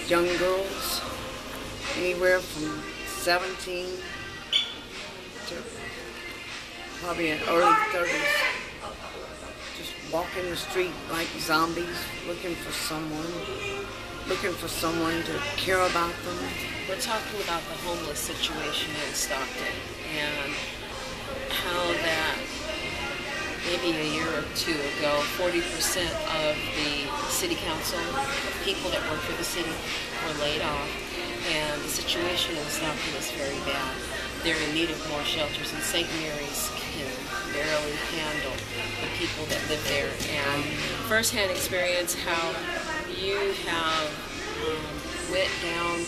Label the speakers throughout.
Speaker 1: young girls, anywhere from 17 to probably in early 30s, just walking the street like zombies, looking for someone to care about them.
Speaker 2: We're talking about the homeless situation in Stockton and how that maybe a year or two ago, 40% of the city council, people that work for the city, were laid off. And the situation in Stockton is very bad. They're in need of more shelters, and St. Mary's can barely handle the people that live there. And firsthand experience how you have went down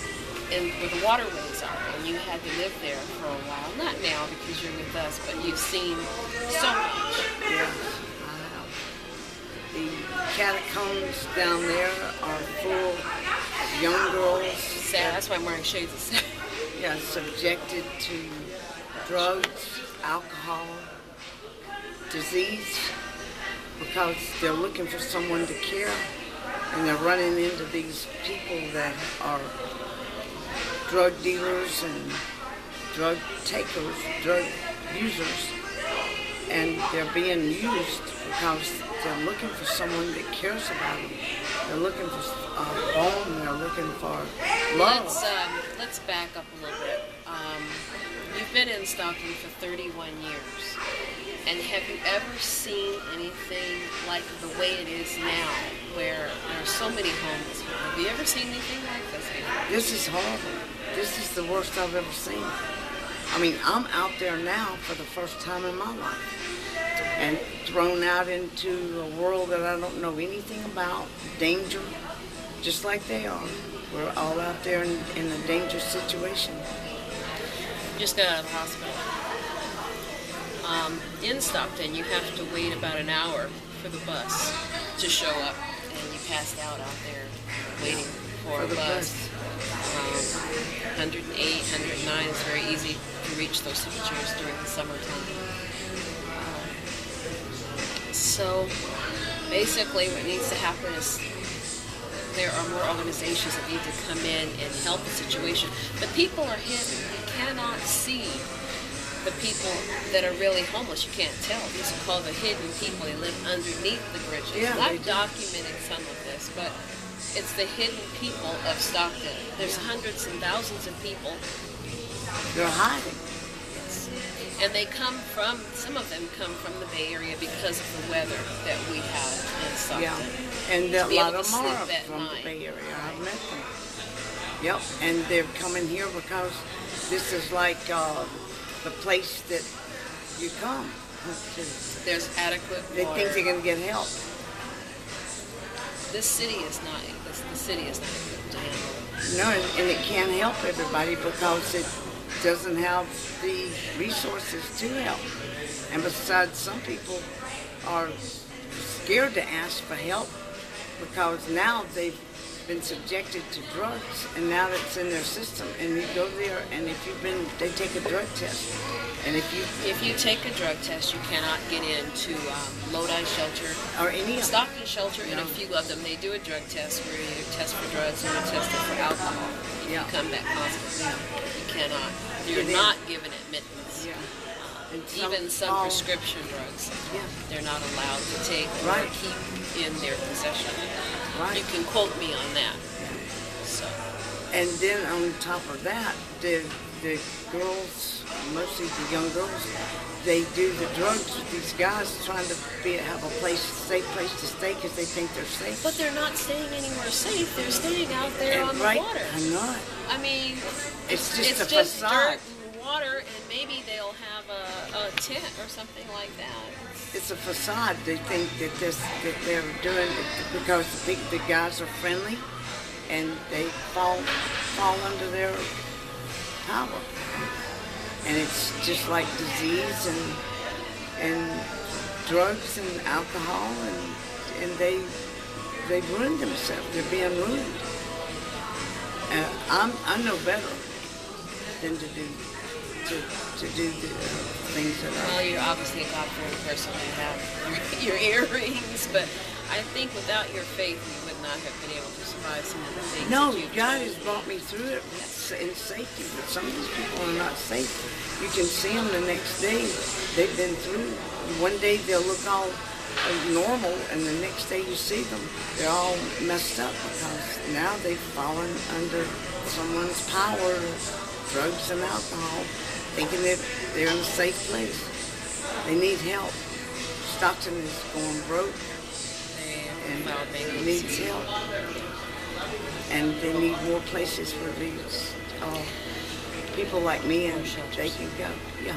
Speaker 2: where the waterways are, and you had to live there for a while. Not now because you're with us, but you've seen so much.
Speaker 1: Yeah, the catacombs down there are full of young girls.
Speaker 2: Sad. That's why I'm wearing shades of sad.
Speaker 1: Yeah, subjected to drugs, alcohol, disease, because they're looking for someone to care, and they're running into these people that are drug dealers and drug takers, drug users, and they're being used because they're looking for someone that cares about them. They're looking for a home. They're looking for love.
Speaker 2: Let's back up a little bit. You've been in Stockton for 31 years, and have you ever seen anything like the way it is now, where there are so many homeless people? Have you ever seen anything like this before?
Speaker 1: This is horrible. This is the worst I've ever seen. I mean, I'm out there now for the first time in my life, and thrown out into a world that I don't know anything about, danger, just like they are. We're all out there in a dangerous situation.
Speaker 2: Just got out of the hospital. In Stockton, you have to wait about an hour for the bus to show up, and you passed out there waiting for a bus. 108, 109 is very easy to reach those temperatures during the summertime. So basically what needs to happen is there are more organizations that need to come in and help the situation. The people are hidden. You cannot see the people that are really homeless. You can't tell. These are called the hidden people. They live underneath the bridges.
Speaker 1: Yeah,
Speaker 2: and I've documented some of this, but it's the hidden people of Stockton. There's hundreds and thousands of people.
Speaker 1: They're hiding.
Speaker 2: Yes. And they some of them come from the Bay Area because of the weather that we have in Stockton.
Speaker 1: Yeah, and a lot of them are from the Bay Area. I've met them. Yep, and they're coming here because this is like the place that you come to.
Speaker 2: There's adequate water.
Speaker 1: They think they're going to get help.
Speaker 2: The city is not equipped to handle it.
Speaker 1: No, and it can't help everybody because it doesn't have the resources to help. And besides, some people are scared to ask for help because now they've been subjected to drugs, and now that's in their system. And you go there, and they take a drug test. And if you
Speaker 2: take a drug test, you cannot get into Lodi Shelter
Speaker 1: or any of
Speaker 2: Stockton Shelter, and a few of them, they do a drug test where you test for drugs and you test for alcohol. If you come back positive, you cannot. You're not given admittance.
Speaker 1: Yeah.
Speaker 2: Even some prescription drugs, they're not allowed to take or keep in their possession.
Speaker 1: Right.
Speaker 2: You can quote me on that. So.
Speaker 1: And then on top of that, the girls, mostly the young girls, they do the drugs with these guys trying to have a safe place to stay because they think they're safe.
Speaker 2: But they're not staying anywhere safe. They're staying out there on the water.
Speaker 1: I'm not.
Speaker 2: I mean,
Speaker 1: it's just a
Speaker 2: just
Speaker 1: facade.
Speaker 2: Dirt and water, and maybe they'll have a tent or something like that.
Speaker 1: It's a facade. They think that they're doing it because the guys are friendly, and they fall under their power. And it's just like disease and drugs and alcohol, and they ruin themselves. They're being ruined. I know better than to do the things that are.
Speaker 2: Well, you're obviously a God-fearing person. You have your earrings, but I think without your faith, you would not have been able to survive some of the things
Speaker 1: No,
Speaker 2: that you've
Speaker 1: God
Speaker 2: told
Speaker 1: has brought me through it in safety, but some of these people are not safe. You can see them the next day. They've been through. One day they'll look all normal, and the next day you see them, they're all messed up because now they've fallen under someone's power, drugs and alcohol, thinking that they're in a safe place. They need help. Stockton is going broke and needs help. And they need more places for these people like me, and they can go. Yeah.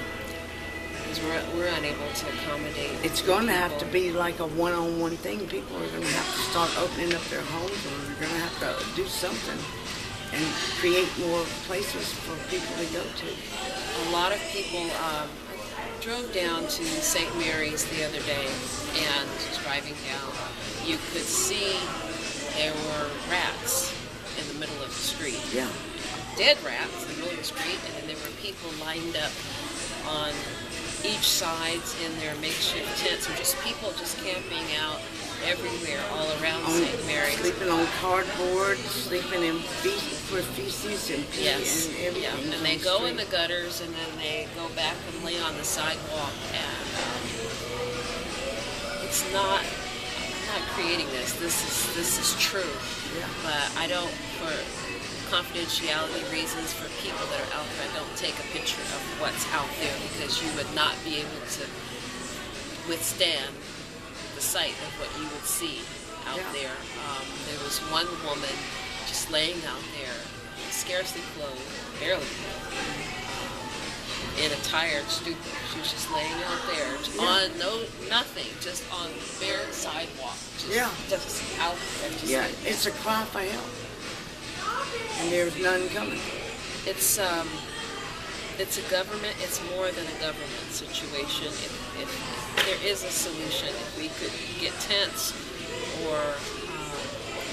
Speaker 2: Because we're unable to accommodate.
Speaker 1: It's going to have to be like a one-on-one thing. People are going to have to start opening up their homes, or they're going to have to do something and create more places for people to go to.
Speaker 2: A lot of people. I drove down to St. Mary's the other day, and driving down, you could see there were rats in the middle of the street.
Speaker 1: Yeah.
Speaker 2: Dead rats in the middle of the street, and then there were people lined up on each sides in their makeshift tents, or just people just camping out everywhere all around St. Mary's.
Speaker 1: Sleeping on cardboard, sleeping in feces and pee and everything.
Speaker 2: Yeah, and they go in the gutters, and then they go back and lay on the sidewalk, and it's not, I'm not creating this. This is true.
Speaker 1: Yeah.
Speaker 2: But I don't, for confidentiality reasons, for people that are out there, I don't take a picture of what's out there, because you would not be able to withstand the sight of what you would see out there. There was one woman just laying out there, scarcely clothed, barely clothed, in a tired stupor. She was just laying out there on nothing, just on bare sidewalk. Just out there. Just
Speaker 1: it's a cry for help, and there's none coming.
Speaker 2: It's a government. It's more than a government situation. If there is a solution, if we could get tents or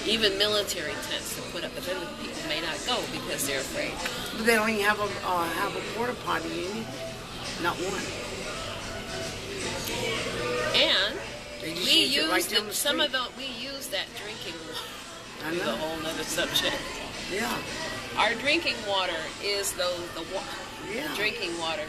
Speaker 2: even military tents to put up, but then the people may not go because they're afraid.
Speaker 1: But they don't even have a porta potty in it. Not one.
Speaker 2: And we use
Speaker 1: we
Speaker 2: use that drinking water.
Speaker 1: I know.
Speaker 2: A whole other subject.
Speaker 1: Yeah.
Speaker 2: Our drinking water is the
Speaker 1: Yeah.
Speaker 2: drinking water.